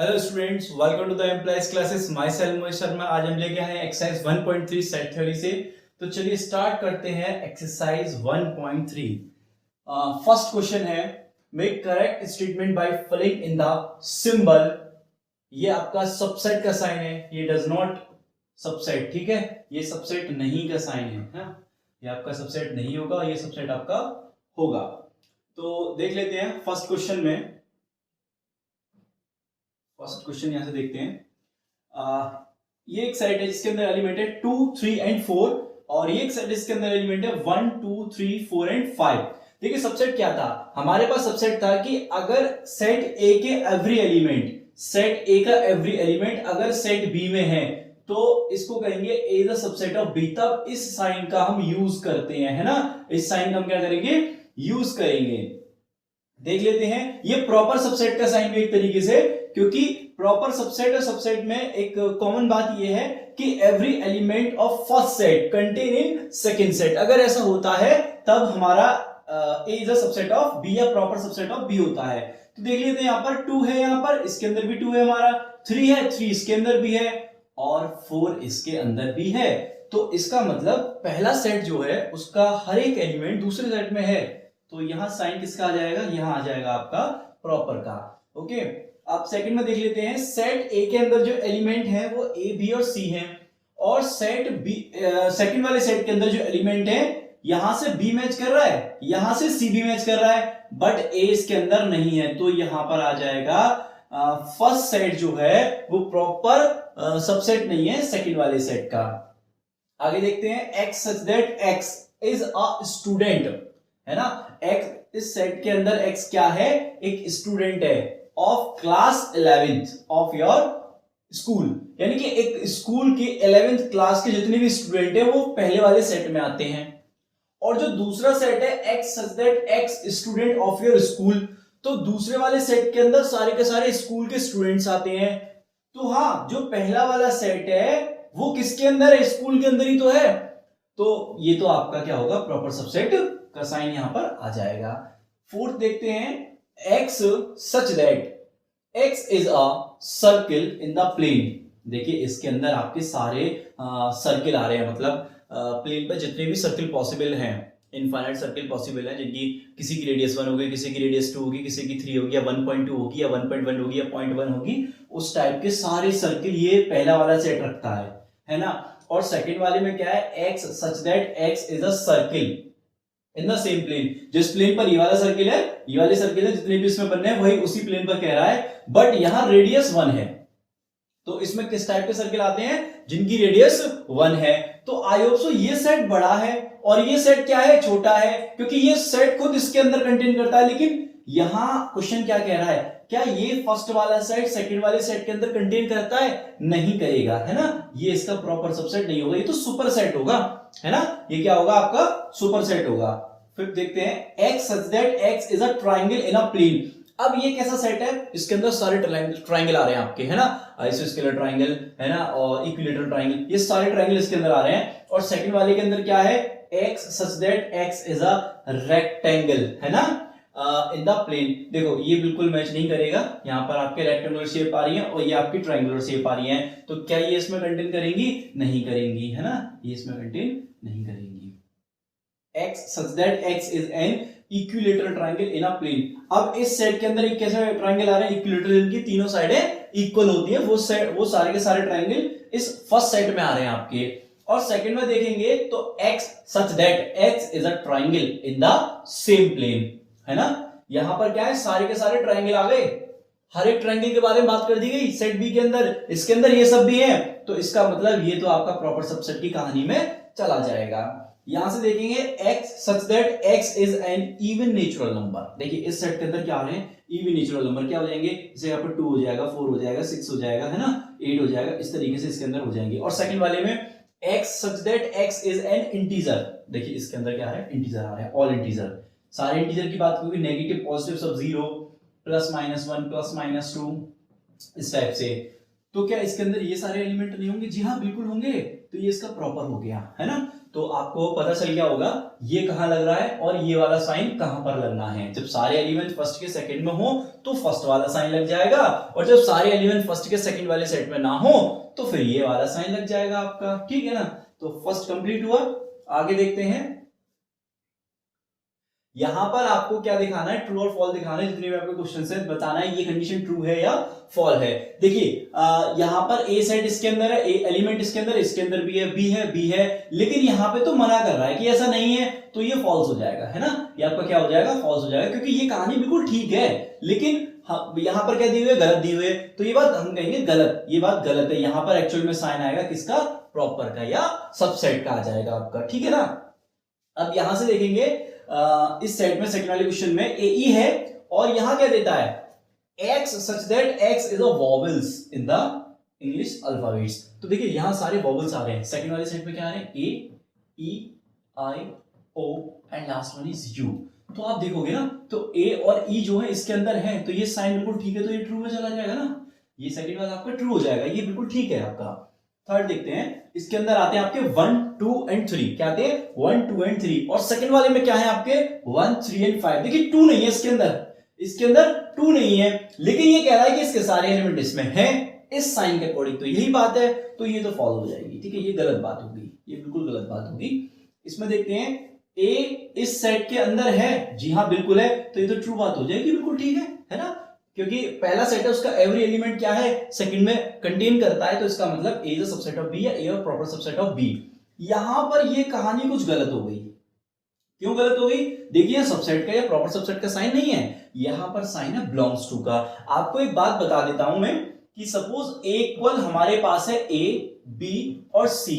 Hello students, welcome to the employees classes. Myself Mohit Sharma. आज हम लेके आए हैं एक्सरसाइज 1.3 सेट थ्योरी से। तो चलिए स्टार्ट करते हैं एक्सरसाइज 1.3। फर्स्ट क्वेश्चन है, make correct statement by filling in the symbol. ये आपका सबसेट का साइन है, ये डज नॉट सबसेट, ठीक है, ये सबसेट नहीं का साइन है, ये आपका सबसेट नहीं होगा, ये सबसेट आपका होगा। तो देख लेते हैं फर्स्ट क्वेश्चन में। फर्स्ट क्वेश्चन यहां से देखते हैं। ये एक सेट है जिसके अंदर एलिमेंट है 2, 3 एंड 4, और ये एक सेट जिसके अंदर एलिमेंट है 1, 2, 3, 4 एंड 5। देखिए सबसेट क्या था, हमारे पास सबसेट था कि अगर सेट ए के एवरी एलिमेंट, सेट ए का एवरी एलिमेंट अगर सेट बी में है तो इसको कहेंगे A is the subset of B. तब इस साइन का हम यूज करते हैं, है ना, इस साइन का हम क्या करेंगे, यूज करेंगे। देख लेते हैं, ये प्रॉपर सबसेट का साइन भी एक तरीके से, क्योंकि प्रॉपर सबसेट और सबसेट में एक कॉमन बात यह है कि every element of first set contain in second set. अगर ऐसा होता है तब हमारा A is a subset of B या प्रॉपर सबसेट ऑफ बी होता है। तो देख लेते हैं, यहां पर 2 है, यहां पर इसके अंदर भी 2 है, हमारा 3 है, 3 इसके अंदर भी है, और 4 इसके अंदर भी है। तो इसका मतलब पहला सेट जो है उसका हर एक एलिमेंट दूसरे सेट में है। तो यहां साइन किसका आ जाएगा, यहां आ जाएगा आपका प्रॉपर का। ओके, अब सेकंड में देख लेते हैं, सेट ए के अंदर जो एलिमेंट है वो ए, बी और सी हैं, और सेट बी, सेकंड वाले सेट के अंदर जो एलिमेंट है यहां से बी मैच कर रहा है, यहां से सी भी मैच कर रहा है, बट ए इसके अंदर नहीं है। तो यहां पर आ जाएगा फर्स्ट सेट जो है वो प्रॉपर सबसेट नहीं है सेकंड वाले सेट का। आगे देखते हैं, x such that x is a student, है ना, एक्स इस सेट के अंदर एक्स क्या है, एक स्टूडेंट है of class 11th of your school, यानी कि एक स्कूल की 11th क्लास के जितने भी स्टूडेंट है वो पहले वाले सेट में आते हैं। और जो दूसरा सेट है x such that x student of your school, तो दूसरे वाले सेट के अंदर सारे के सारे स्कूल के स्टूडेंट्स आते हैं। तो हाँ, जो पहला वाला सेट है वो किसके अंदर है, स्कूल के अंदर ही तो है। तो ये तो आपका क्या होगा, प्रॉपर सबसेट का साइन यहां पर आ जाएगा। फोर्थ देखते हैं, x such that x is a circle in the plane. देखिए इसके अंदर आपके सारे सर्किल आ रहे हैं, मतलब प्लेन पर जितने भी सर्किल पॉसिबल हैं, इनफाइनाइट सर्किल पॉसिबल है, जिनकी किसी की रेडियस 1 होगी, किसी की रेडियस 2 होगी, किसी की 3 होगी, या 1.2 होगी, या 1.1 होगी, या 0.1 होगी, उस टाइप के सारे सर्किल ये पहला वाला सेट रखता है ना। और सेकंड वाले में क्या है, x such that x is a circle in the same plane. जिस प्लेन पर ये वाला सर्किल है, ये वाले सर्किल है जितने भी इसमें बनने हैं वही उसी प्लेन पर कह रहा है, बट यहां रेडियस 1 है। तो इसमें किस टाइप के सर्किल आते हैं, जिनकी रेडियस 1 है। तो आई होप सो ये सेट बड़ा है और ये सेट क्या है, छोटा है, क्योंकि ये सेट खुद इसके अंदर कंटेन करता है। लेकिन यहां क्वेश्चन क्या कह रहा है, क्या ये फर्स्ट वाला सेट सेकंड वाले सेट के अंदर कंटेन करता है, नहीं करेगा, है ना, ये इसका प्रॉपर सबसेट नहीं होगा, ये तो सुपर सेट होगा, है ना, ये क्या होगा, आपका सुपर सेट होगा। फिर देखते हैं, x such that x is a triangle in a plane. अब ये कैसा सेट है, इसके अंदर सारे ट्राइंगल आ रहे हैं आपके, है ना, आइसोस्केलर ट्राइंगल, है ना, और इक्विलेटरल ट्राइंगल, ये सारे ट्राइंगल इसके अंदर आ रहे हैं। और सेकंड वाले के अंदर क्या है, x such that x is a rectangle, है ना, इन द प्लेन। देखो ये बिल्कुल मैच नहीं करेगा, यहां पर आपके रेक्टेंगुलर शेप आ रही है और ये आपकी ट्राइंगुलर शेप आ रही है। तो क्या ये इसमें कंटेन करेंगी, नहीं करेंगी, है ना, ये इसमें कंटेन नहीं करेंगी। x such that x is an equilateral triangle in a plane। अब इस सेट के अंदर एक कैसा ट्रायंगल आ रहा है, इक्विलेटरल, इनकी तीनों साइडें इक्वल होती है, वो सारे के सारे ट्रायंगल इस फर्स्ट सेट में आ रहे हैं आपके। और सेकंड में देखेंगे तो x such that x is a triangle in the same plane, है ना, यहां पर क्या है, सारे के सारे ट्रायंगल आ गए, हर एक ट्रायंगल के बारे में बात कर दी गई सेट बी के अंदर, इसके अंदर ये सब भी है। तो इसका मतलब ये तो आपका प्रॉपर सबसेट की कहानी में चला जाएगा। यहां से देखेंगे, x such that x is an even natural number। देखिए इस सेट के अंदर क्या आ रहे हैं, even natural number क्या हो जाएंगे, जैसे यहाँ पर 2 हो जाएगा, 4 हो जाएगा, 6 हो जाएगा, है ना, 8 हो जाएगा, इस तरीके से इसके अंदर हो जाएंगे। और सेकंड वाले में x such that x is an integer। देखिए इसके अंदर क्या है, इंटीजर आ रहे हैं, ऑल इंटीजर, सारे इंटीजर की बात होगी, नेगेटिव पॉजिटिव सब 0, प्लस माइनस 1, प्लस माइनस 2, इस टाइप से। तो क्या इसके अंदर ये सारे एलिमेंट नहीं होंगे, जी हाँ बिल्कुल होंगे। तो ये इसका प्रॉपर हो गया, है ना। तो आपको पता चल गया होगा ये कहां लग रहा है और ये वाला साइन कहां पर लगना है। जब सारे एलिमेंट फर्स्ट के सेकंड में हो तो फर्स्ट वाला साइन लग जाएगा, और जब सारे एलिमेंट फर्स्ट के सेकंड वाले सेट में ना हो तो फिर ये वाला साइन लग जाएगा आपका, ठीक है ना। तो फर्स्ट कंप्लीट हुआ। आगे देखते हैं, यहां पर आपको क्या दिखाना है, ट्रू और फॉल दिखाना है। जितने भी आपके क्वेश्चन है बताना है ये कंडीशन ट्रू है या फॉल है। देखिए यहां पर ए सेट इसके अंदर है, ए एलिमेंट इसके अंदर भी है, बी है, लेकिन यहां पे तो मना कर रहा है कि ऐसा नहीं है, तो ये फॉल्स हो जाएगा, है ना। ये आपका क्या हो जाएगा, फॉल्स हो जाएगा, क्योंकि ये कहानी बिल्कुल ठीक है, लेकिन यहां पर क्या दी हुई है, गलत दी हुई है, तो ये बात हम कहेंगे गलत, ये बात गलत है। यहां पर एक्चुअल में साइन आएगा किसका, प्रॉपर का या सबसेट का आ जाएगा आपका, ठीक है ना। अब यहां से देखेंगे इस सेट में सेकंड वाले क्वेश्चन में ए ई है और यहां क्या देता है, x such that x is a vowels in the English alphabets। तो देखिए यहां सारे वॉवल्स आ रहे हैं, सेकंड वाले सेट में क्या आ रहे हैं, A E I O and last one is U. तो आप देखोगे ना तो ए और ई जो है इसके अंदर है, तो ये साइन बिल्कुल ठीक है, तो ये ट्रू में चला जाएगा ना, ये सेकंड वाला आपका ट्रू हो जाएगा, ये बिल्कुल ठीक है आपका। थर्ड देखते हैं, इसके अंदर आते हैं आपके 1 2 एंड 3, क्या आते हैं 1 2 एंड 3, और सेकंड वाले में क्या है आपके 1 3 एंड 5। देखिए 2 नहीं है इसके अंदर 2 नहीं है, लेकिन ये कह रहा है कि इसके सारे एलिमेंट इसमें हैं इस साइन के अकॉर्डिंग, तो यही बात है, तो ये तो फॉलो हो जाएगी, ठीक है। ये गलत बात होगी, ये बिल्कुल गलत बात होगी। इसमें देखते हैं ए इस सेट के अंदर है, जी हाँ बिल्कुल है, तो ये तो ट्रू बात हो जाएगी, बिल्कुल ठीक है ना, क्योंकि पहला सेट है उसका एवरी एलिमेंट क्या है, सेकंड में कंटेन करता है, तो इसका मतलब A is a subset of B या ए और प्रॉपर सबसेट ऑफ बी। यहां पर ये कहानी कुछ गलत हो गई, क्यों गलत हो गई, देखिए सबसेट का या प्रॉपर सबसेट का साइन नहीं है, यहां पर साइन है बिलोंग्स टू का। आपको एक बात बता देता हूं मैं कि सपोज ए इक्वल हमारे पास है ए बी और सी,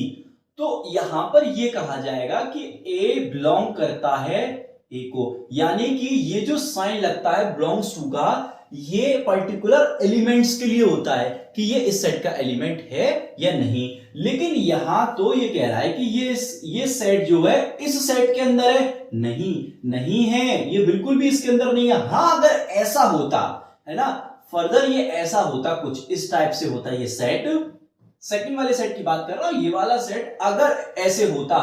तो यहां पर ये कहा जाएगा कि ए बिलोंग करता है ए को, यानी कि ये जो साइन लगता है बिलोंग्स टू का, ये पर्टिकुलर एलिमेंट्स के लिए होता है कि ये इस सेट का एलिमेंट है या नहीं। लेकिन यहां तो ये कह रहा है कि ये सेट जो है इस सेट के अंदर है, नहीं है, ये बिल्कुल भी इसके अंदर नहीं है। हां अगर ऐसा होता है ना, फर्दर ये ऐसा होता, कुछ इस टाइप से होता ये सेट, सेकंड वाले सेट की बात कर रहा हूं, ये वाला सेट अगर ऐसे होता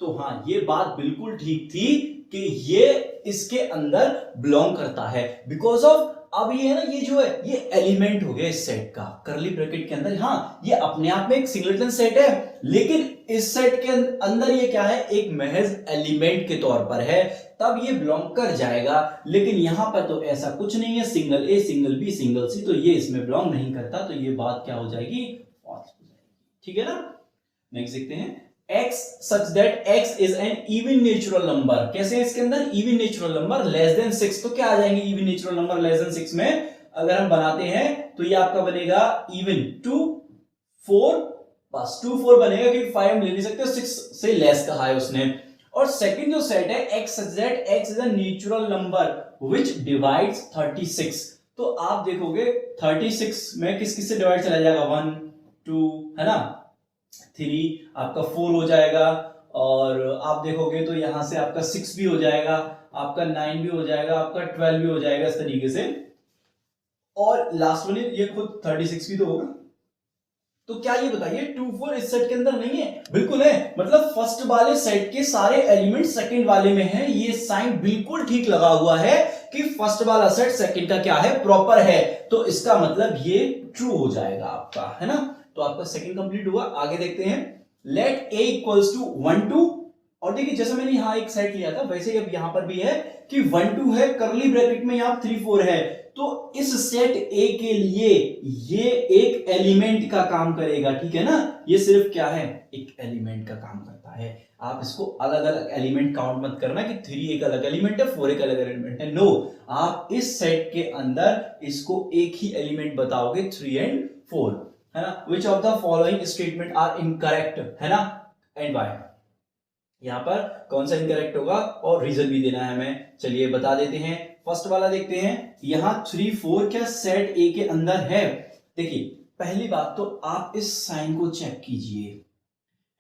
तो हां ये बात बिल्कुल ठीक थी कि ये इसके अंदर बिलोंग करता है, बिकॉज ऑफ अब ये है ना, ये जो है ये एलिमेंट हो गया इस सेट का, करली ब्रैकेट के अंदर। हाँ ये अपने आप में एक सिंगलटन सेट है, लेकिन इस सेट के अंदर ये क्या है, एक महज एलिमेंट के तौर पर है, तब ये बिलोंग कर जाएगा। लेकिन यहां पर तो ऐसा कुछ नहीं है, single a single b single c, तो ये इसमें बिलोंग नहीं करता, तो ये बात क्या हो जाएगी, फॉल्स हो जाएगी, ठीक है ना। नेक्स्ट देखते हैं, x such that x is an even natural number, कैसे है इसके अंदर even natural number less than 6, तो क्या आ जाएंगे even natural number less than 6 में, अगर हम बनाते हैं तो ये आपका बनेगा even 2 4, बस 2 4 बनेगा, क्योंकि 5 हम ले नहीं सकते, 6 से लेस कहा है उसने। और सेकंड जो सेट है x such that x is a natural number which divides 36, तो आप देखोगे 36 में किस किस से डिवाइड चला जाएगा, 1 2 है ना, 3 आपका 4 हो जाएगा, और आप देखोगे तो यहां से आपका 6 भी हो जाएगा, आपका 9 भी हो जाएगा, आपका 12 भी हो जाएगा, इस तरीके से। और लास्ट वन ये खुद 36 भी तो होगा। तो क्या ये बताइए 2 4 इस सेट के अंदर नहीं है, बिल्कुल है, मतलब फर्स्ट वाले सेट के सारे एलिमेंट सेकंड वाले में है, ये साइन बिल्कुल ठीक लगा हुआ है कि फर्स्ट वाला सेट सेकंड का क्या है, प्रॉपर है, तो इसका मतलब ये ट्रू हो जाएगा आपका, है ना। तो आपका सेकंड कंप्लीट हुआ। आगे देखते हैं, लेट a इक्वल्स टू 1 2, और देखिए जैसे मैंने यहां एक सेट लिया था वैसे अब यहां पर भी है कि 1 2 है, करली ब्रैकेट में यहां 3 4 है, तो इस सेट a के लिए ये एक एलिमेंट का काम करेगा, ठीक है ना। ये सिर्फ क्या है, एक एलिमेंट का काम करता है। आप इसको अलग अलग एलिमेंट काउंट मत करना कि 3 एक अलग एलिमेंट है 4 एक अलग एलिमेंट है, नो, आप इस सेट के अंदर इसको एक ही एलिमेंट बताओगे 3 एंड 4, है ना। Which of the following statement are incorrect, है ना, and why, यहां पर कौन सा इनकरेक्ट होगा और रीजन भी देना है हमें, चलिए बता देते हैं। फर्स्ट वाला देखते हैं, यहां 3 4 क्या सेट ए के अंदर है। देखिए पहली बात तो आप इस साइन को चेक कीजिए,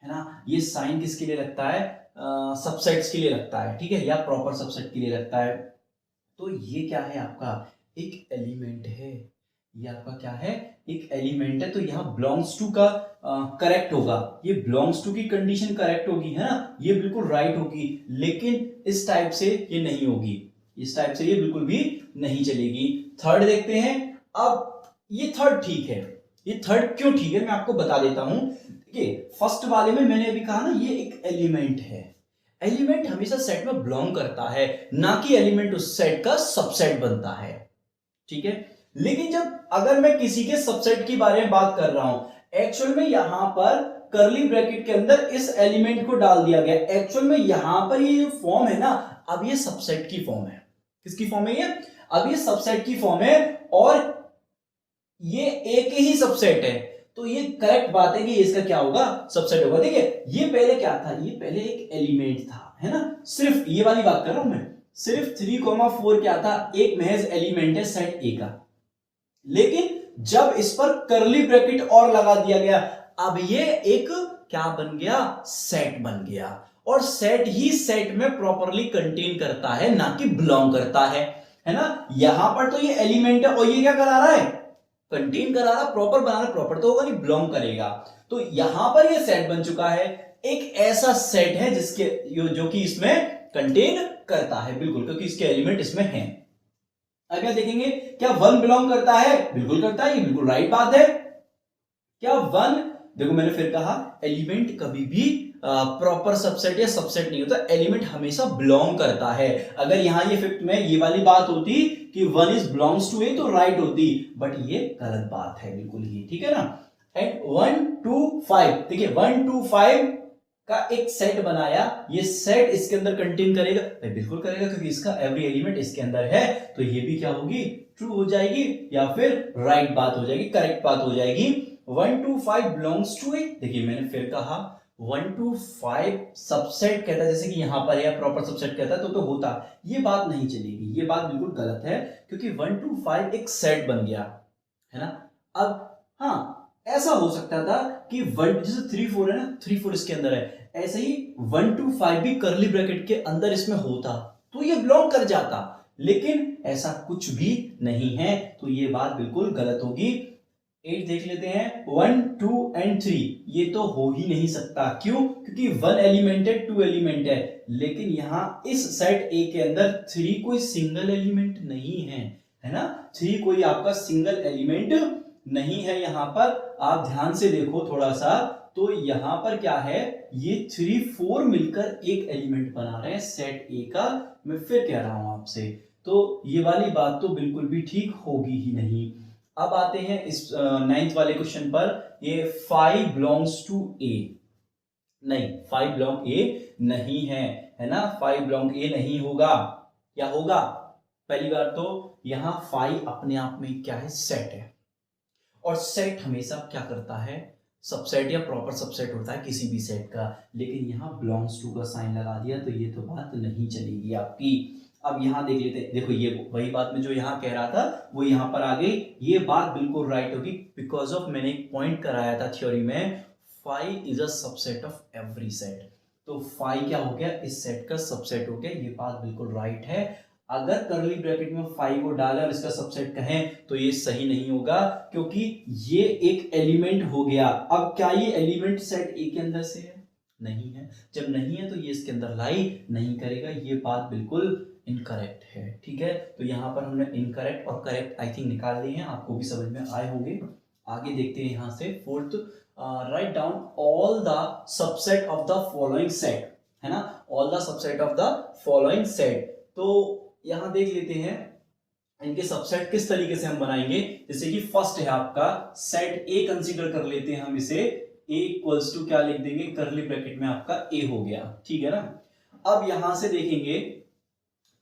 है ना, ये साइन किसके लिए लगता है, सबसेट्स के लिए लगता है, ठीक है, या प्रॉपर सबसेट के लिए लगता है। तो ये क्या है आपका, एक एलिमेंट है, ये आपका क्या है, एक एलिमेंट है, तो यहाँ बिलोंग्स टू का करेक्ट होगा, ये बिलोंग्स टू की कंडीशन करेक्ट होगी, है ना, ये बिल्कुल राइट होगी। लेकिन इस टाइप से ये नहीं होगी, इस टाइप से ये बिल्कुल भी नहीं चलेगी। थर्ड देखते हैं। अब ये थर्ड ठीक है, ये थर्ड क्यों ठीक है मैं आपको बता देता हूं। देखिए फर्स्ट वाले में मैंने अभी कहा ना, ये एक एलिमेंट है, एलिमेंट हमेशा सेट में बिलोंग करता है, ना कि एलिमेंट उस सेट का सबसेट बनता है, ठीक है। लेकिन जब अगर मैं किसी के सबसेट की बारे में बात कर रहा हूं, एक्चुअल में यहां पर कर्ली ब्रैकेट के अंदर इस एलिमेंट को डाल दिया गया, एक्चुअल में यहां पर ये फॉर्म है ना, अब ये सबसेट की फॉर्म है। किसकी फॉर्म है ये? अब ये सबसेट की फॉर्म है और ये एक ही सबसेट है, तो ये करेक्ट बात है कि इसका क्या होगा, सबसेट होगा। देखिए ये पहले क्या था, ये पहले एक एलिमेंट था, है ना, सिर्फ ये वाली बात कर रहा हूं मैं, सिर्फ 3,4 क्या था, एक महज एलिमेंट है सेट ए का। लेकिन जब इस पर कर्ली ब्रैकेट और लगा दिया गया, अब ये एक क्या बन गया, सेट बन गया। और सेट ही सेट में प्रॉपरली कंटेन करता है, ना कि बिलोंग करता है ना। यहां पर तो ये एलिमेंट है और ये क्या करा रहा है, कंटेन करा रहा, प्रॉपर बना रहा, प्रॉपर तो होगा नहीं, बिलोंग करेगा। तो यहां पर ये सेट बन चुका है, एक ऐसा सेट है जिसके जो कि इसमें कंटेन करता है, बिल्कुल, क्योंकि इसके एलिमेंट इसमें हैं। अगर देखेंगे क्या वन बिलोंग करता है, बिल्कुल करता है, ये बिल्कुल राइट बात है। क्या वन, देखो मैंने फिर कहा एलिमेंट कभी भी प्रॉपर सबसेट या सबसेट नहीं होता, एलिमेंट हमेशा बिलोंग करता है। अगर यहां ये फिफ्थ में ये वाली बात होती कि वन इज बिलोंग्स टू ए तो राइट होती, बट ये गलत बात है बिल्कुल ही, ठीक है ना। एंड 1 2 5, देखिए 1 2 5 का एक सेट बनाया, ये सेट इसके अंदर कंटेन करेगा, बिल्कुल करेगा, क्योंकि इसका एवरी एलिमेंट इसके अंदर है, तो ये भी क्या होगी, ट्रू हो जाएगी या फिर राइट बात हो जाएगी, करेक्ट बात हो जाएगी। 1 2 5 बिलोंग्स टू ए, देखिए मैंने फिर कहा 1 2 5 सबसेट कहता है, जैसे कि यहां पर या प्रॉपर सबसेट कहता है तो होता, ये बात नहीं चलेगी, ये बात बिल्कुल गलत है, क्योंकि 1 2 5 एक सेट बन गया, है ना। अब हाँ, ऐसा हो सकता था कि 1 जैसे 3 4 है ना, 3 4 इसके अंदर है, ऐसे ही 1 2 5 भी कर्ली ब्रैकेट के अंदर इसमें होता तो ये बिलोंग कर जाता, लेकिन ऐसा कुछ भी नहीं है, तो ये बात बिल्कुल गलत होगी। 8 देख लेते हैं, 1 2 एंड 3, ये तो हो ही नहीं सकता, क्यों, क्योंकि 1 एलिमेंट है, 2 एलिमेंट है, लेकिन यहां इस सेट ए के अंदर 3 कोई सिंगल एलिमेंट नहीं है ना, 3 कोई आपका सिंगल एलिमेंट नहीं है। यहां पर आप ध्यान से देखो थोड़ा सा, तो यहां पर क्या है, ये 3 4 मिलकर एक एलिमेंट बना रहे हैं सेट ए का, मैं फिर कह रहा हूं आपसे, तो ये वाली बात तो बिल्कुल भी ठीक होगी ही नहीं। अब आते हैं इस 9th वाले क्वेश्चन पर, ये 5 बिलोंग्स टू ए, नहीं 5 बिलोंग ए नहीं है ना, 5 बिलोंग ए नहीं होगा, क्या होगा, पहली बार तो यहां 5 अपने आप में क्या है, सेट है, और सेट हमेशा क्या करता है, सबसेट या प्रॉपर सबसेट होता है किसी भी सेट का, लेकिन यहां बिलोंग्स टू का साइन लगा दिया, तो ये तो बात नहीं चलेगी आपकी। अब यहां देख लेते हैं, देखो ये वही बात में जो यहां कह रहा था वो यहां पर आ गई, ये बात बिल्कुल राइट होगी, बिकॉज ऑफ मैंने एक पॉइंट कराया था थ्योरी में, 5 is a subset of every set, तो 5 क्या हो गया, इस सेट का सबसेट हो गया, ये बात बिल्कुल राइट है। अगर कर्ली ब्रैकेट में 5 को डालें और इसका सबसेट कहें तो ये सही नहीं होगा, क्योंकि ये एक एलिमेंट हो गया। अब क्या ये एलिमेंट सेट ए के अंदर से है, नहीं है, जब नहीं है तो ये इसके अंदर लाई नहीं करेगा, ये बात बिल्कुल इनकरेक्ट है, ठीक है। तो यहां पर हमने इनकरेक्ट और करेक्ट आई थिंक निकाल लिए हैं, आपको भी समझ में आए होंगे। आगे देखते हैं यहां से fourth, write down all the subset of the following set, है ना, all the subset of the following set. तो यहां देख लेते हैं इनके सबसेट किस तरीके से हम बनाएंगे। जैसे कि फर्स्ट है आपका सेट ए, कंसीडर कर लेते हैं हम इसे, ए इक्वल्स टू क्या लिख देंगे, कर्ली ब्रैकेट में आपका ए हो गया, ठीक है ना। अब यहां से देखेंगे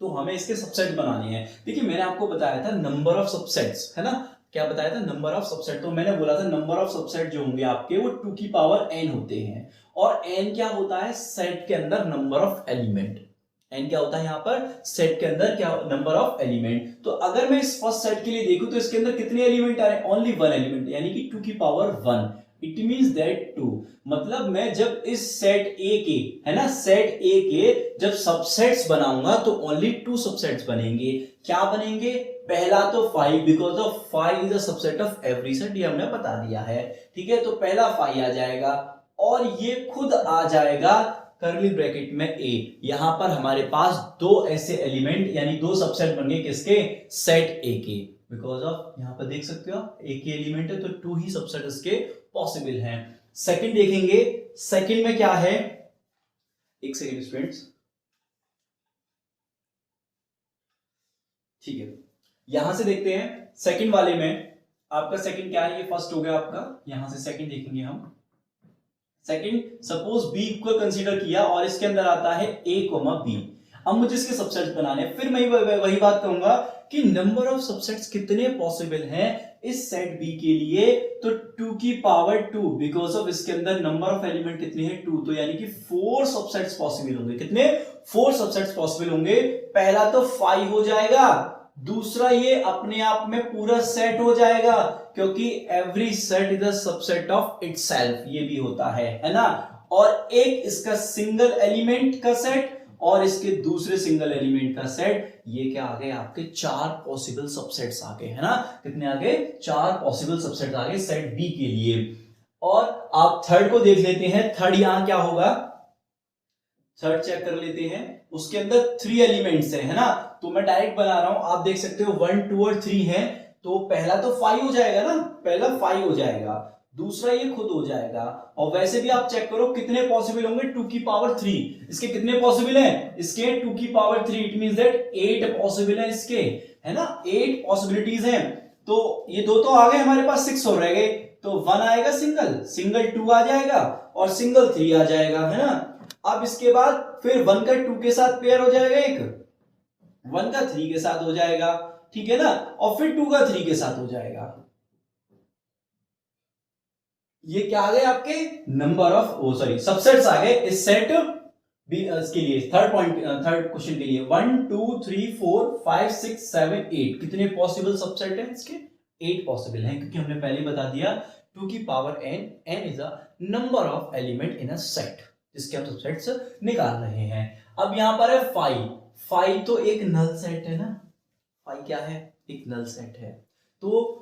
तो हमें इसके सबसेट बनाने हैं। देखिए मैंने आपको बताया था नंबर ऑफ सबसेट्स, है ना, क्या बताया था, नंबर ऑफ सबसेट, तो मैंने बोला था नंबर ऑफ सबसेट जो होंगे आपके वो 2 की पावर n होते हैं, और n क्या होता है, सेट के अंदर नंबर ऑफ एलिमेंट, n क्या होता है यहाँ पर, सेट के अंदर क्या, नंबर ऑफ एलिमेंट। तो अगर मैं इस फर्स्ट सेट के लिए देखूं तो इसके अंदर कितने एलिमेंट आ रहे हैं, ओनली 1 एलिमेंट, यानी कि 2 की पावर 1, इट मीन्स दैट 2, मतलब मैं जब इस सेट ए के, है ना, सेट ए के जब सबसेट्स बनाऊंगा तो ओनली 2 सबसेट्स बनेंगे। क्या बनेंगे? पहला तो 5, because of 5 is a subset of every set, ये हमने बता दिया है। ठीक है, तो पहला 5 आ जाएगा और ये खुद आ जाएगा कर्ली ब्रैकेट में ए। यहां पर हमारे पास दो ऐसे एलिमेंट यानी दो सबसेट बन गए, किसके? सेट ए के, बिकॉज ऑफ यहां पर देख सकते हो ए के एलिमेंट है तो 2 ही सबसेट इसके पॉसिबल हैं। सेकंड देखेंगे, सेकंड में क्या है, एक सेकंड स्टूडेंट्स, ठीक है, यहां से देखते हैं सेकंड वाले में आपका सेकंड क्या है, ये फर्स्ट हो गया आपका, यहां से सेकंड देखेंगे हम। Second suppose b equal consider किया और इसके अंदर आता है a, b। अब मुझे इसके सबसेट्स बनाने, फिर मैं वही बात कहूंगा कि नंबर ऑफ सबसेट्स कितने पॉसिबल हैं इस सेट बी के लिए, तो 2 की पावर 2, बिकॉज ऑफ इसके अंदर नंबर ऑफ एलिमेंट कितने हैं? 2, तो यानी कि 4 सबसेट्स पॉसिबल होंगे। कितने? 4 सबसेट्स पॉसिबल होंगे। पहला तो 5 हो जाएगा, दूसरा ये अपने आप में पूरा सेट हो जाएगा, क्योंकि every set is a subset of itself, ये भी होता है ना। और एक इसका सिंगल एलिमेंट का सेट और इसके दूसरे सिंगल एलिमेंट का सेट, ये क्या आ गए आपके? 4 पॉसिबल सबसेट्स आ गए, है ना। कितने आ गए? 4 पॉसिबल सबसेट्स आ गए सेट बी के लिए। और आप थर्ड को देख लेते हैं, थर्ड यहां क्या होगा, थर्ड चेक कर लेते हैं। उसके अंदर 3 एलिमेंट्स है ना, तो मैं डायरेक्ट बना रहा हूं, आप देख सकते हो 1, 2 और 3 है, तो पहला तो 5 हो जाएगा ना, पहला 5 हो जाएगा, दूसरा ये खुद हो जाएगा। और वैसे भी आप चेक करो कितने पॉसिबल होंगे, 2 की पावर 3, इसके कितने पॉसिबल हैं? इसके 2 की power 3, it means that 8 possible है इसके, है ना, 8 पॉसिबिलिटीज हैं। तो ये दो तो आ गए हमारे पास, 6 और रह गए, तो 1 आएगा सिंगल, सिंगल 2 आ जाएगा और सिंगल 3 आ जाएगा, है ना। अब इसके बाद फिर 1 का 2 के साथ पेयर हो जाएगा, एक 1 का 3 के साथ हो जाएगा, ठीक है ना, और फिर 2 का 3 के साथ हो जाएगा। ये क्या आ गए आपके? नंबर ऑफ सबसेट्स आ गए इस सेट बी के लिए। थर्ड पॉइंट, थर्ड क्वेश्चन के लिए 1, 2, 3, 4, 5, 6, 7, 8 कितने पॉसिबल सबसेट हैं इसके? 8 पॉसिबल हैं, क्योंकि हमने पहले बता दिया 2 की power n, n is a number of element in a set, जिसके हम सबसेट्स निकाल रहे हैं। अब यहां पर है 5 तो एक नल सेट है ना, 5 क्या है? एक नल सेट है। तो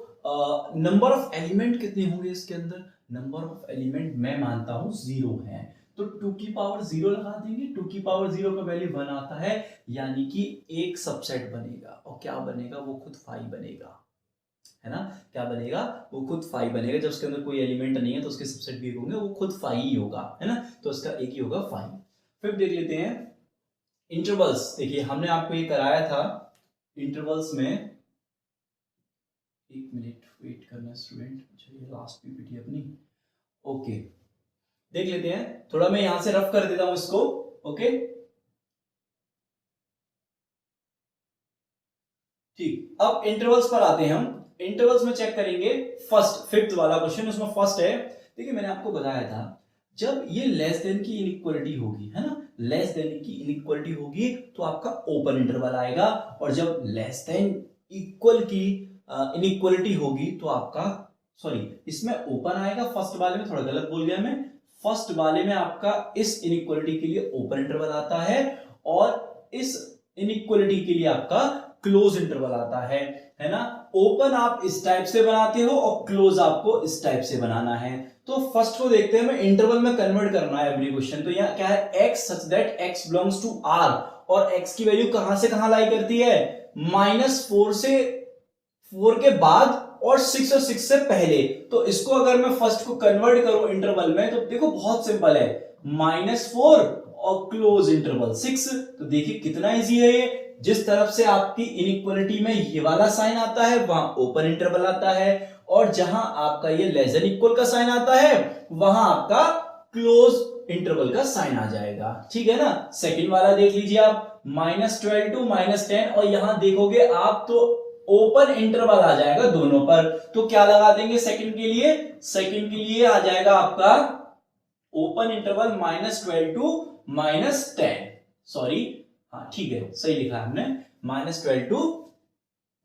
नंबर ऑफ एलिमेंट कितने होंगे इसके अंदर? नंबर ऑफ एलिमेंट मैं मानता हूं 0 है, तो 2 की पावर 0 लगा देंगे, 2 की पावर 0 का वैल्यू 1 आता है, यानी कि एक सबसेट बनेगा, और क्या बनेगा? वो खुद 5 बनेगा, है ना। क्या बनेगा? वो खुद 5 बनेगा। जब उसके अंदर कोई एलिमेंट नहीं है तो उसके सबसेट भी होंगे, वो खुद 5 ही होगा, है ना, तो उसका एक ही होगा 5। फिर देख लेते हैं इंटरवल्स। देखिए हमने आपको ये कराया था इंटरवल्स में, एक मिनट वेट करना स्टूडेंट, चलिए लास्ट पीपीटी अपनी, ओके देख लेते हैं। थोड़ा मैं यहां से रफ कर देता हूं इसको, ओके ठीक। अब इंटरवल्स पर आते हैं हम। इंटरवल्स में चेक करेंगे फर्स्ट, 5th वाला क्वेश्चन, उसमें फर्स्ट है। देखिए मैंने आपको बताया था जब ये लेस देन की इनइक्वालिटी होगी, है ना, लेस देन की इनइक्वालिटी होगी तो आपका ओपन इंटरवल आएगा, और जब लेस देन इक्वल की इनइक्वालिटी होगी तो आपका, सॉरी इसमें ओपन आएगा, फर्स्ट वाले में थोड़ा गलत बोल गया मैं, फर्स्ट वाले में आपका इस इनइक्वालिटी के लिए ओपन इंटरवल आता है, और इस इनइक्वालिटी के लिए आपका क्लोज इंटरवल आता है ना। ओपन आप इस टाइप से बनाते हो और क्लोज आपको इस टाइप से बनाना है। तो फर्स्ट को देखते हैं, मैं इंटरवल में कन्वर्ट करना है एवरी क्वेश्चन। तो यहाँ क्या है, x such that x belongs to r, और x की वैल्यू कहां से कहां लाई करती है? -4 से 4 के बाद और 6 और 6 से पहले। तो इसको अगर मैं फर्स्ट को कन्वर्ट करूं इंटरवल में, तो देखो बहुत सिंपल है, -4 और क्लोज इंटरवल 6। तो देखिए कितना इजी है ये। जिस तरफ से आपकी इनइक्वालिटी में ये वाला साइन आता है वहां ओपन इंटरवल आता है, और जहां आपका ये लेस देन इक्वल का साइन आता है वहां आपका क्लोज इंटरवल का साइन आ जाएगा, ठीक है ना। सेकंड वाला देख लीजिए आप, -12 टू -10, और यहां देखोगे आप तो ओपन इंटरवल आ जाएगा दोनों पर। तो क्या लगा देंगे सेकंड के लिए? सेकंड के लिए आ जाएगा आपका ओपन इंटरवल -12 टू -10, सॉरी हाँ ठीक है सही लिखा हमने, -12 टू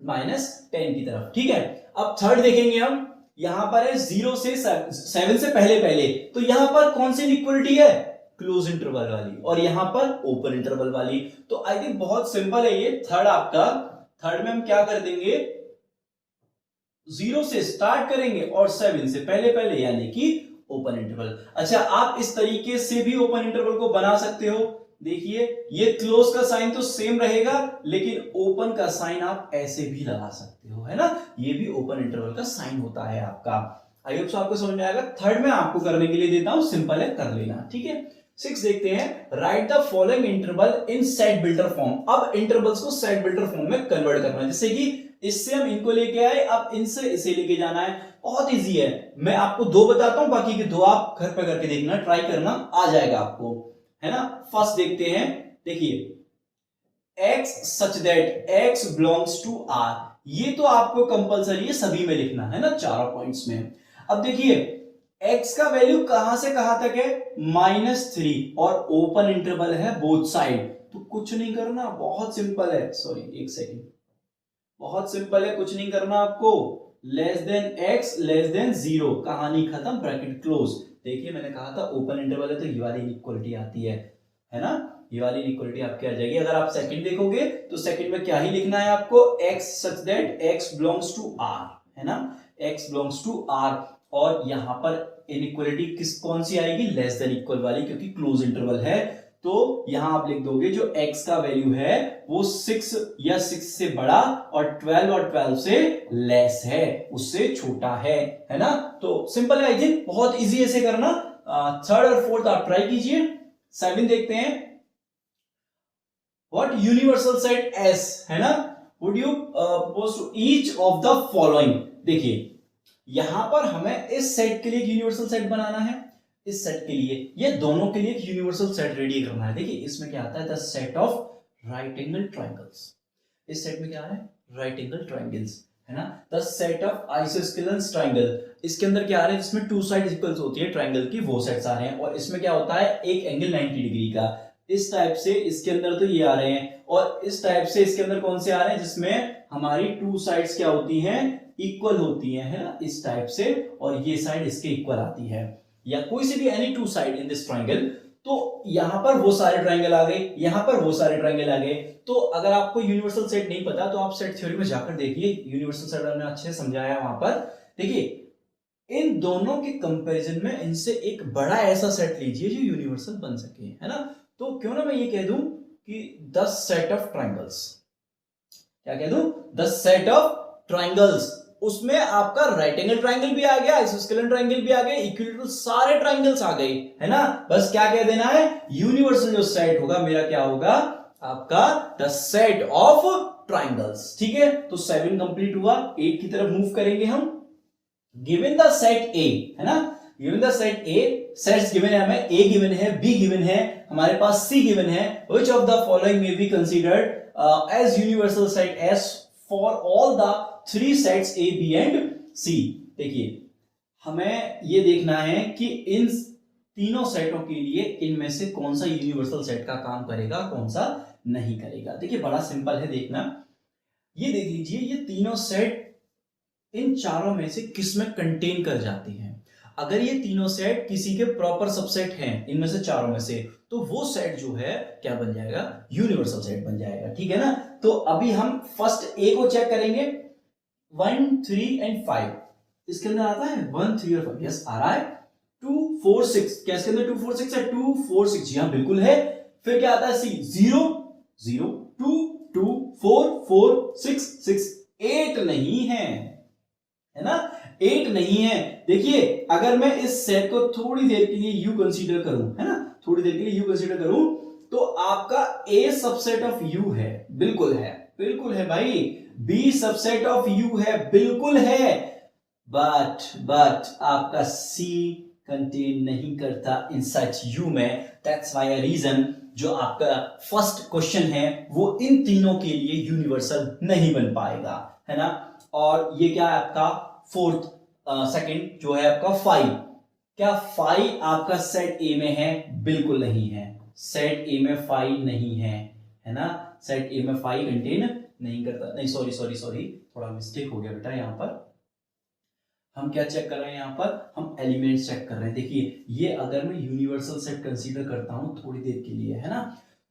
-10 की तरफ, ठीक है। अब थर्ड देखेंगे हम, यहां पर है 0 से 7 से पहले पहले, तो यहां पर कौन सी इक्वलिटी है, क्लोज इंटरवल वाली, और यहां पर ओपन इंटरवल वाली। तो आई थिंक बहुत सिंपल है ये थर्ड आपका। थर्ड में हम क्या कर देंगे, 0 से स्टार्ट करेंगे और 7 से पहले पहले, यानी कि ओपन इंटरवल। अच्छा, आप इस तरीके से भी ओपन इंटरवल को बना सकते हो। देखिए ये क्लोज का साइन तो सेम रहेगा, लेकिन ओपन का साइन आप ऐसे भी लगा सकते हो, है ना, ये भी ओपन इंटरवल का साइन होता है आपका। आई होप सो आपको समझ में आएगा। थर्ड में आपको करने के लिए देता हूं, सिंपल है, कर लेना, ठीक है। 6 देखते हैं, right the following interval in set builder form. अब इंटरवल्स को सेट बिल्डर फॉर्म में कन्वर्ट करना है, जैसे कि इससे हम इनको लेके आए, अब इनसे इसे लेके जाना है। बहुत इजी है, मैं आपको 2 बताता हूं, बाकी के 2 आप घर पे करके देखना, ट्राई करना, आ जाएगा आपको, है ना। फर्स्ट देखते हैं, देखिए x such that x belongs to r, ये तो आपको कंपलसरी है सभी में लिखना, है ना, चारों पॉइंट्स में। अब देखिए x का वैल्यू कहां से कहां तक है, -3, और ओपन इंटरवल है बोथ साइड, तो कुछ नहीं करना, बहुत सिंपल है। सॉरी, एक सेकेंड, बहुत सिंपल है, कुछ नहीं करना आपको। Less than x less than 0, कहानी खत्म, ब्रैकेट क्लोज। देखिए मैंने कहा था ओपन इंटरवल है तो ये वाली इनइक्वालिटी आती है ना, ये वाली इनइक्वालिटी आपकी आ जाएगी। अगर आप सेकंड देखोगे तो सेकंड में क्या ही लिखना है आपको, x such that x belongs to r, है ना, x बिलोंग्स टू r, और यहां पर इनइक्वालिटी कौन सी आएगी, लेस देन इक्वल वाली, क्योंकि क्लोज इंटरवल है। तो यहां आप लिख दोगे जो x का वैल्यू है वो 6 या 6 से बड़ा और 12 और 12 से लेस है, उससे छोटा है ना। तो सिंपल है, आई थिंक बहुत इजी ऐसे करना। थर्ड और फोर्थ आप ट्राई कीजिए। 7 देखते हैं, व्हाट यूनिवर्सल सेट S, है ना, would you propose to each of the following। देखिए यहां पर हमें इस सेट के लिए यूनिवर्सल सेट बनाना है, इस सेट के लिए, ये दोनों के लिए यूनिवर्सल सेट रेडी करना है। देखिए इसमें क्या आता है, the set of right angle triangles, इस सेट में क्या है, राइट एंगल ट्रायंगल्स, है ना, the set of isosceles triangle, इसके अंदर क्या आ रहा है, जिसमें 2 साइड इक्वल्स होती है ट्रायंगल की, वो सेट्स आ रहे हैं। और इसमें क्या होता है, एक एंगल 90 डिग्री का, इस टाइप से इसके अंदर तो ये आ रहे हैं, और इस टाइप से इसके अंदर कौन से आ रहे हैं, जिसमें हमारी 2 साइड्स क्या होती हैं, इक्वल होती है ना, इस टाइप से, और ये साइड इसके इक्वल आती है, या कोई सी भी any 2 side in this triangle. तो यहां पर वो सारे ट्रायंगल आ गए, यहां पर वो सारे ट्रायंगल आ गए। तो अगर आपको यूनिवर्सल सेट नहीं पता तो आप सेट थ्योरी में जाकर देखिए, यूनिवर्सल सेट हमने अच्छे से समझाया वहां पर। देखिए इन दोनों के कंपैरिजन में इनसे एक बड़ा ऐसा सेट लीजिए जो यूनिवर्सल बन सके, है ना। तो क्यों ना मैं ये कह दूं कि द सेट ऑफ ट्रायंगल्स, क्या कह दूं, द सेट ऑफ ट्रायंगल्स, उसमें आपका राइट एंगल ट्रायंगल भी आ गया, आइसोस्केलेस ट्रायंगल भी आ गए, इक्विलैटरल सारे ट्रायंगल्स आ गए, है ना। बस क्या कह देना है, यूनिवर्सल जो सेट होगा मेरा क्या होगा, आपका द सेट ऑफ ट्रायंगल्स, ठीक है। तो 7 कंप्लीट हुआ, 8 की तरफ मूव करेंगे हम। गिवन द सेट ए, है ना, given the set A, sets given है हमें, ए गिवन है, बी गिवन है, हमारे पास सी गिवन है। Which of the following may be considered as universal set S for all the 3 sets A B and C. देखिए हमें ये देखना है कि इन तीनों सेटों के लिए इनमें से कौन सा यूनिवर्सल सेट का काम करेगा, कौन सा नहीं करेगा। देखिए बड़ा सिंपल है, देखना, ये देख लीजिए, ये तीनों सेट इन चारों में से किस में कंटेन कर जाते हैं। अगर ये तीनों सेट किसी के प्रॉपर सबसेट हैं इनमें से चारों में से, तो वो सेट जो है क्या बन जाएगा, यूनिवर्सल सेट बन जाएगा, ठीक है ना। तो अभी हम फर्स्ट ए को चेक करेंगे, 1 3 एंड 5, इसके अंदर आता है 1 3 और 5, यस आ रहा है। 2 4 6, क्या इसके अंदर 2 4 6 है, 2 4 6, जी हाँ बिल्कुल है। फिर क्या आता है, सी 0 0 2 2 4 4 6 6, 8 नहीं है ना, 8 नहीं है। देखिए अगर मैं इस सेट को थोड़ी देर के लिए यू कंसीडर करूं, है ना, थोड़ी देर के लिए यू कंसीडर करूं, तो आपका ए सबसेट ऑफ यू है, बिल्कुल है भाई। बी सबसेट ऑफ यू है, बिल्कुल है। बट आपका सी कंटेन नहीं करता इन सच यू में। दैट्स व्हाई अ रीजन जो आपका फर्स्ट क्वेश्चन है वो इन तीनों के लिए यूनिवर्सल नहीं बन पाएगा, है ना। और ये क्या है आपका फोर्थ, सेकंड जो है आपका 5, क्या 5 आपका सेट ए में है, बिल्कुल नहीं है, सेट ए में 5 नहीं है ना, सेट ए में 5 कंटेन नहीं करता। नहीं सॉरी थोड़ा मिस्टेक हो गया बेटा, यहां पर हम क्या चेक कर रहे हैं यहाँ पर, हम एलिमेंट्स चेक कर रहे हैं। देखिए ये अगर मैं यूनिवर्सल सेट कंसीडर करता हूँ थोड़ी देर के लिए, है ना,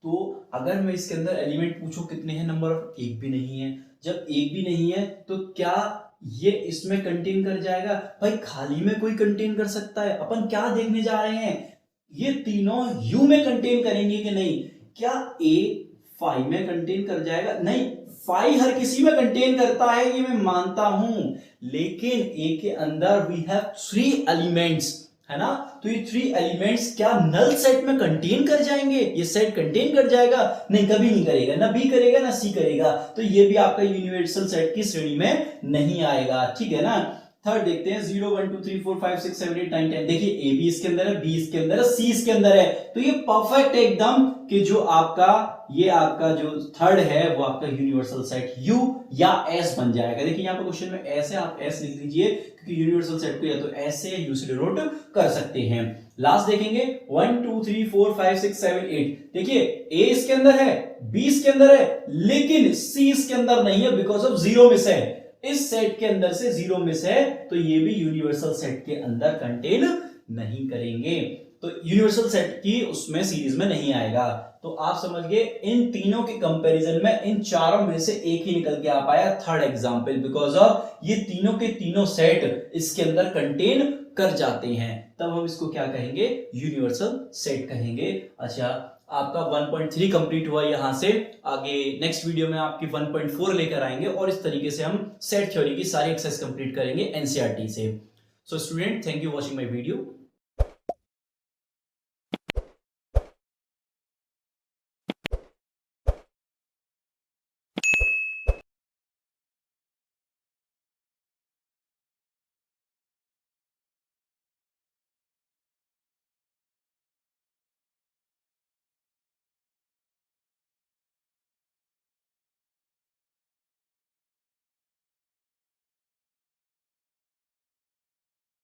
तो अगर मैं इसके अंदर एलिमेंट पूछूं कितने हैं, नंबर ऑफ एक भी नहीं है। जब एक भी नहीं है तो क्या ये इसमें कंटेन कर जाएगा? भाई खाली में कोई कंटेन कर सकता है? अपन क्या देखने जा रहे हैं, ये तीनों यू में कंटेन करेंगे कि नहीं। क्या ए फाइव में कंटेन कर जाएगा? नहीं, फाइव हर किसी में कंटेन करता है, ये मैं मानता हूं, लेकिन ए के अंदर वी हैव थ्री एलिमेंट्स, है ना, तो ये थ्री एलिमेंट्स क्या नल सेट में कंटेन कर जाएंगे? ये सेट कंटेन कर जाएगा? नहीं, कभी नहीं करेगा, ना बी करेगा ना सी करेगा, तो ये भी आपका यूनिवर्सल सेट की श्रेणी में नहीं आएगा, ठीक है ना। थर्ड देखते हैं, 0 1 2 3 4 5 6 7 8 9 10। देखिए ए भी इसके अंदर है, बी इसके अंदर है, सी इसके अंदर है, तो ये परफेक्ट एकदम कि जो आपका ये आपका जो थर्ड है वो आपका यूनिवर्सल सेट यू या एस बन जाएगा। देखिए यहाँ पे क्वेश्चन में एस है, आप एस लिख लीजिए क्योंकि यूनिवर्सल सेट को या तो एस से यू से डिनोट कर सकते हैं। लास्ट देखेंगे 1 2 3 4 5 6 7 8। देखिए ए इसके अंदर है, बी इसके अंदर है, लेकिन सी इसके अंदर नहीं है बिकॉज ऑफ जीरो मिस है। इस सेट के अंदर से जीरो मिस है तो ये भी यूनिवर्सल सेट के अंदर कंटेन नहीं करेंगे, तो यूनिवर्सल सेट की उसमें सीरीज में नहीं आएगा। तो आप समझ गए, इन तीनों के कंपैरिजन में इन चारों में से एक ही निकल के आ पाया थर्ड एग्जांपल, बिकॉज ऑफ ये तीनों के तीनों सेट इसके अंदर कंटेन कर जाते हैं, तब हम इसको क्या कहेंगे, यूनिवर्सल सेट कहेंगे। अच्छा, आपका 1.3 कंप्लीट हुआ यहां से, आगे नेक्स्ट वीडियो में आपकी 1.4 लेकर आएंगे और इस तरीके से हम सेट थ्योरी की सारी एक्सरसाइज कंप्लीट करेंगे एनसीईआरटी से। So student, thank you watching my video.